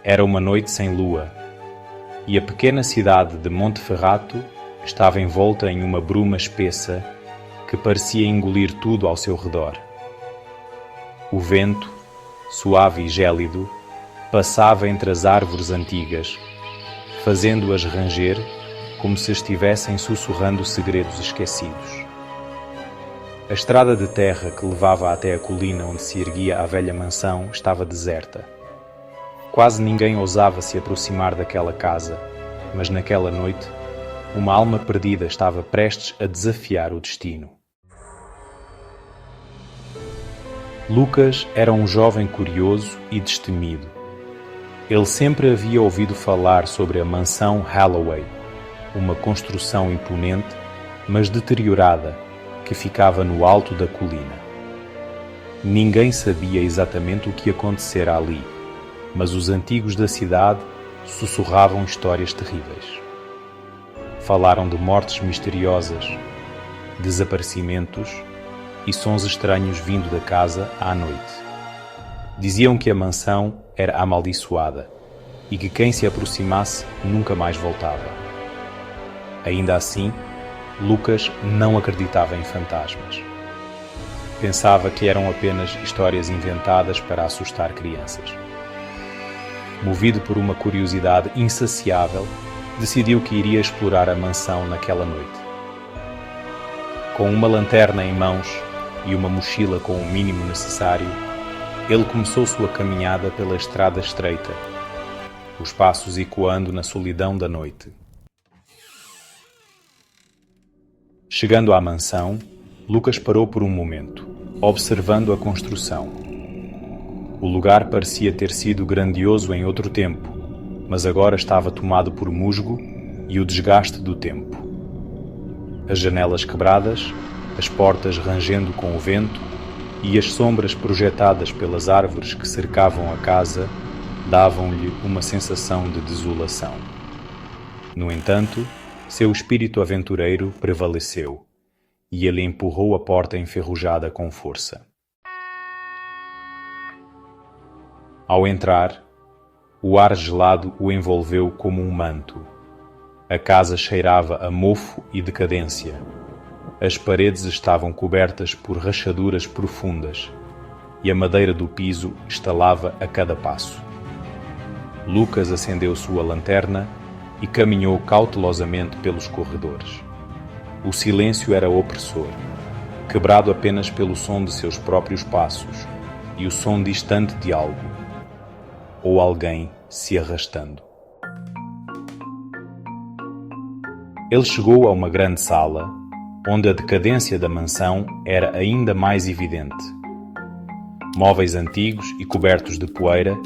Era uma noite sem lua, e a pequena cidade de Monteferrato estava envolta em uma bruma espessa que parecia engolir tudo ao seu redor. O vento, suave e gélido, passava entre as árvores antigas, fazendo-as ranger como se estivessem sussurrando segredos esquecidos. A estrada de terra que levava até a colina onde se erguia a velha mansão estava deserta. Quase ninguém ousava se aproximar daquela casa, mas naquela noite, uma alma perdida estava prestes a desafiar o destino. Lucas era um jovem curioso e destemido. Ele sempre havia ouvido falar sobre a mansão Holloway, uma construção imponente, mas deteriorada, que ficava no alto da colina. Ninguém sabia exatamente o que acontecera ali, mas os antigos da cidade sussurravam histórias terríveis. Falaram de mortes misteriosas, desaparecimentos e sons estranhos vindo da casa à noite. Diziam que a mansão era amaldiçoada e que quem se aproximasse nunca mais voltava. Ainda assim, Lucas não acreditava em fantasmas. Pensava que eram apenas histórias inventadas para assustar crianças. Movido por uma curiosidade insaciável, decidiu que iria explorar a mansão naquela noite. Com uma lanterna em mãos e uma mochila com o mínimo necessário, ele começou sua caminhada pela estrada estreita, os passos ecoando na solidão da noite. Chegando à mansão, Lucas parou por um momento, observando a construção. O lugar parecia ter sido grandioso em outro tempo, mas agora estava tomado por musgo e o desgaste do tempo. As janelas quebradas, as portas rangendo com o vento e as sombras projetadas pelas árvores que cercavam a casa davam-lhe uma sensação de desolação. No entanto, seu espírito aventureiro prevaleceu, e ele empurrou a porta enferrujada com força. Ao entrar, o ar gelado o envolveu como um manto. A casa cheirava a mofo e decadência. As paredes estavam cobertas por rachaduras profundas, e a madeira do piso estalava a cada passo. Lucas acendeu sua lanterna e caminhou cautelosamente pelos corredores. O silêncio era opressor, quebrado apenas pelo som de seus próprios passos e o som distante de algo, ou alguém se arrastando. Ele chegou a uma grande sala, onde a decadência da mansão era ainda mais evidente. Móveis antigos e cobertos de poeira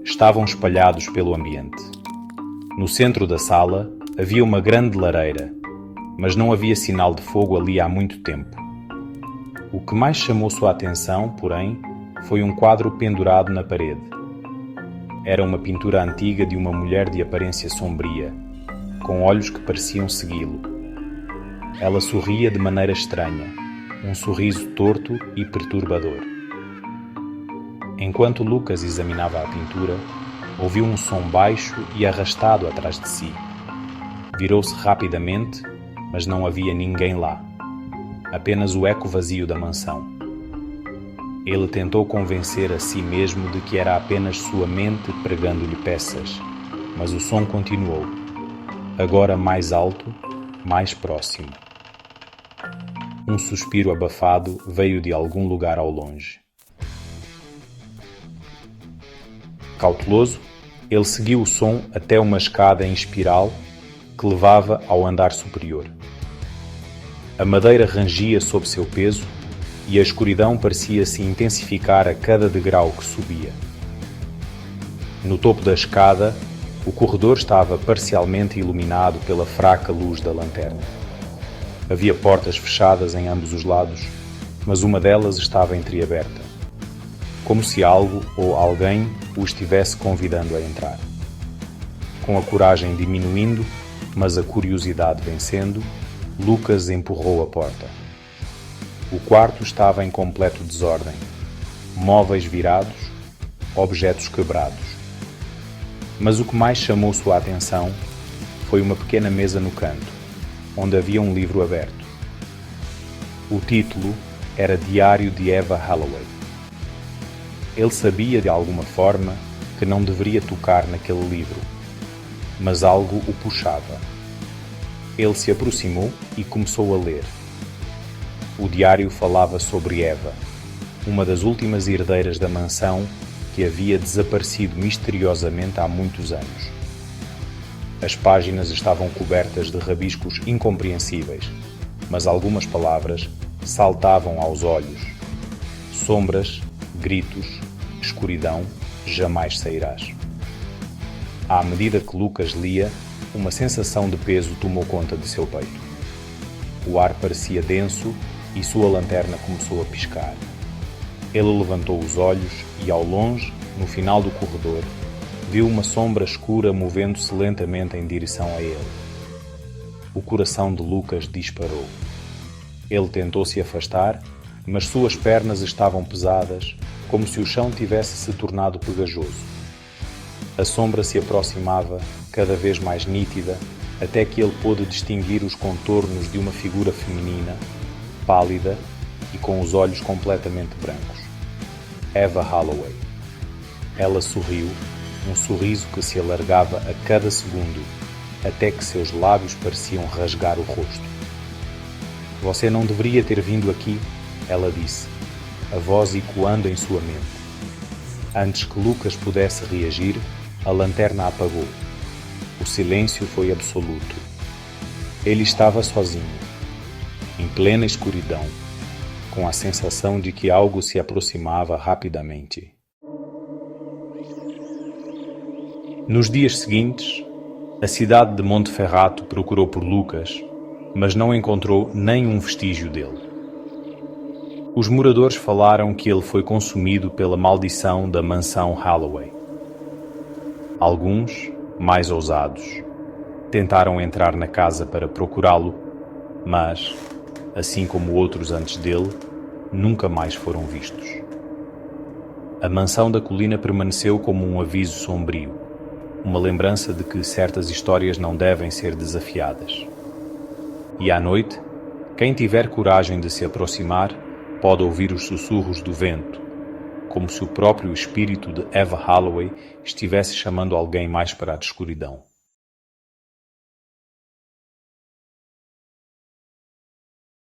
estavam espalhados pelo ambiente. No centro da sala havia uma grande lareira, mas não havia sinal de fogo ali há muito tempo. O que mais chamou sua atenção, porém, foi um quadro pendurado na parede. Era uma pintura antiga de uma mulher de aparência sombria, com olhos que pareciam segui-lo. Ela sorria de maneira estranha, um sorriso torto e perturbador. Enquanto Lucas examinava a pintura, ouviu um som baixo e arrastado atrás de si. Virou-se rapidamente, mas não havia ninguém lá. Apenas o eco vazio da mansão. Ele tentou convencer a si mesmo de que era apenas sua mente pregando-lhe peças, mas o som continuou, agora mais alto, mais próximo. Um suspiro abafado veio de algum lugar ao longe. Cauteloso, ele seguiu o som até uma escada em espiral que levava ao andar superior. A madeira rangia sob seu peso e a escuridão parecia se intensificar a cada degrau que subia. No topo da escada, o corredor estava parcialmente iluminado pela fraca luz da lanterna. Havia portas fechadas em ambos os lados, mas uma delas estava entreaberta, como se algo ou alguém o estivesse convidando a entrar. Com a coragem diminuindo, mas a curiosidade vencendo, Lucas empurrou a porta. O quarto estava em completo desordem. Móveis virados, objetos quebrados. Mas o que mais chamou sua atenção foi uma pequena mesa no canto, onde havia um livro aberto. O título era Diário de Eva Holloway. Ele sabia de alguma forma que não deveria tocar naquele livro, mas algo o puxava. Ele se aproximou e começou a ler. O diário falava sobre Eva, uma das últimas herdeiras da mansão que havia desaparecido misteriosamente há muitos anos. As páginas estavam cobertas de rabiscos incompreensíveis, mas algumas palavras saltavam aos olhos. Sombras, gritos, escuridão, jamais sairás. À medida que Lucas lia, uma sensação de peso tomou conta de seu peito. O ar parecia denso e sua lanterna começou a piscar. Ele levantou os olhos e, ao longe, no final do corredor, viu uma sombra escura movendo-se lentamente em direção a ele. O coração de Lucas disparou. Ele tentou se afastar, mas suas pernas estavam pesadas, como se o chão tivesse se tornado pegajoso. A sombra se aproximava, cada vez mais nítida, até que ele pôde distinguir os contornos de uma figura feminina, pálida e com os olhos completamente brancos. Eva Holloway. Ela sorriu, um sorriso que se alargava a cada segundo, até que seus lábios pareciam rasgar o rosto. Você não deveria ter vindo aqui, ela disse, a voz ecoando em sua mente. Antes que Lucas pudesse reagir, a lanterna apagou. O silêncio foi absoluto. Ele estava sozinho, em plena escuridão, com a sensação de que algo se aproximava rapidamente. Nos dias seguintes, a cidade de Monteferrato procurou por Lucas, mas não encontrou nenhum vestígio dele. Os moradores falaram que ele foi consumido pela maldição da mansão Holloway. Alguns, mais ousados, tentaram entrar na casa para procurá-lo, mas, assim como outros antes dele, nunca mais foram vistos. A mansão da colina permaneceu como um aviso sombrio, uma lembrança de que certas histórias não devem ser desafiadas. E à noite, quem tiver coragem de se aproximar pode ouvir os sussurros do vento, como se o próprio espírito de Eva Holloway estivesse chamando alguém mais para a escuridão.